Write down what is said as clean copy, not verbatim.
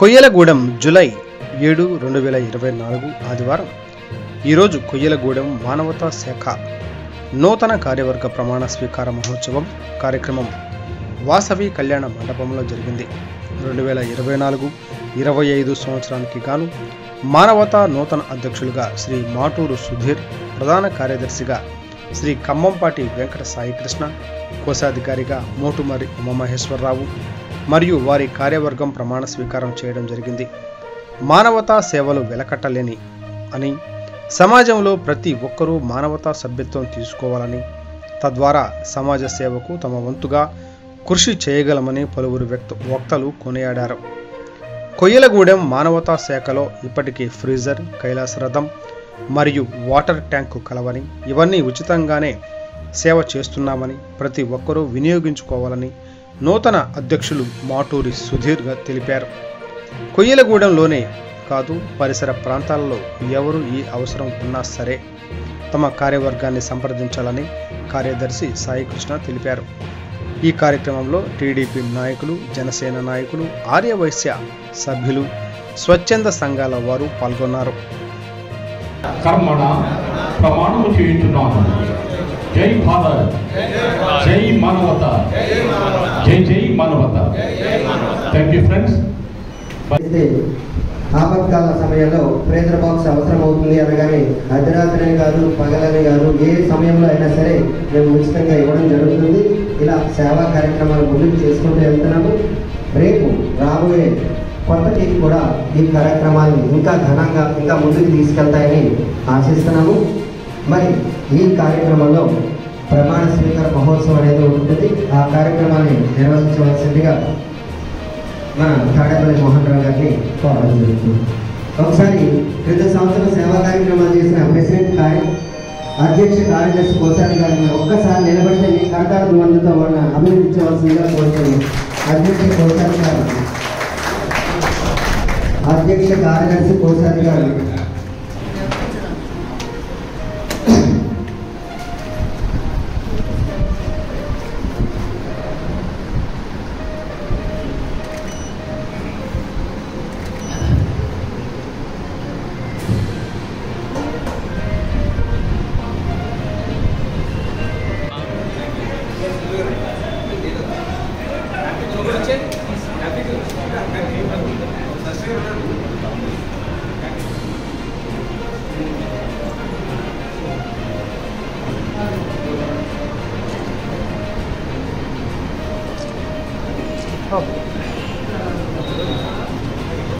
Koyyalagudem July 7, 2024 ఆదివారం. ఈరోజు కొయ్యలగూడెం మానవతా శాఖ నూతన కార్యవర్గ ప్రమాణ స్వీకార మహోత్సవం కార్యక్రమం వాసవి కళ్యాణ మండపంలో జరిగింది. 2024-25 సంవత్సరానికి గాను మానవతా నూతన అధ్యక్షులుగా శ్రీ మాటూరు సుధీర్, ప్రధాన కార్యదర్శిగా శ్రీ ఖమ్మంపాటి వెంకట సాయికృష్ణ, కోశాధికారిగా మోటుమరి ఉమామహేశ్వరరావు మరియు వారి కార్యవర్గం ప్రమాణ స్వీకారం చేయడం జరిగింది. మానవతా సేవలు వెలకట్టలేని అని, సమాజంలో ప్రతి ఒక్కరూ మానవతా సభ్యత్వం తీసుకోవాలని, తద్వారా సమాజ సేవకు తమ వంతుగా కృషి చేయగలమని పలువురు వక్తలు కొనియాడారు. కొయ్యలగూడెం మానవతా శాఖలో ఇప్పటికీ ఫ్రీజర్, కైలాసరథం మరియు వాటర్ ట్యాంకు కలవని, ఇవన్నీ ఉచితంగానే సేవ చేస్తున్నామని ప్రతి ఒక్కరూ వినియోగించుకోవాలని నూతన అధ్యక్షులు మాటూరి సుధీర్ తెలిపారు. కొయ్యలగూడెంలోనే కాదు, పరిసర ప్రాంతాలలో ఎవరు ఈ అవసరం ఉన్నా సరే తమ కార్యవర్గాన్ని సంప్రదించాలని కార్యదర్శి సాయికృష్ణ తెలిపారు. ఈ కార్యక్రమంలో టీడీపీ నాయకులు, జనసేన నాయకులు, ఆర్యవైశ్య సభ్యులు, స్వచ్ఛంద సంఘాల వారు పాల్గొన్నారు. కర్మణ ప్రమాణము చేయుచున్నాను. జై భారత్, జై మానవత, జై జై మానవత. Thank you friends. ఆపత్కాల సమయంలో ప్రేజర్ బాక్స్ అవసరం అవుతుంది అనగానే అర్ధరాత్రి కాదు, పగలని కాదు, ఏ సమయంలో అయినా సరే మేము ఉచితంగా ఇవ్వడం జరుగుతుంది. ఇలా సేవా కార్యక్రమాలు ముందుకు చేసుకుంటూ వెళ్తున్నాము. రేపు రాబోయే కొత్త టీం కూడా ఈ కార్యక్రమాన్ని ఇంకా ఘనంగా ఇంకా ముందుకు తీసుకెళ్తాయని ఆశిస్తున్నాము. మరి ఈ కార్యక్రమంలో ప్రమాణ స్వీకార మహోత్సవం అనేది ఉంటుంది. ఆ కార్యక్రమాన్ని నిర్వహించవలసిందిగా మన తాడేపల్లి మోహన్ రావు గారిని కోరడం జరుగుతుంది. ఒకసారి క్రిత సంవత్సరం సేవా కార్యక్రమాలు చేసిన ప్రెసిడెంట్ అధ్యక్ష కార్యదర్శి కోశారి గారిని ఒక్కసారి నిలబడితే మీ కర్తార్థ మందుతో వాళ్ళని అభినందించవలసిందిగా కోరుతున్నాను. అధ్యక్ష కోశారి గారు, అధ్యక్ష కార్యదర్శి కోశారి గారు.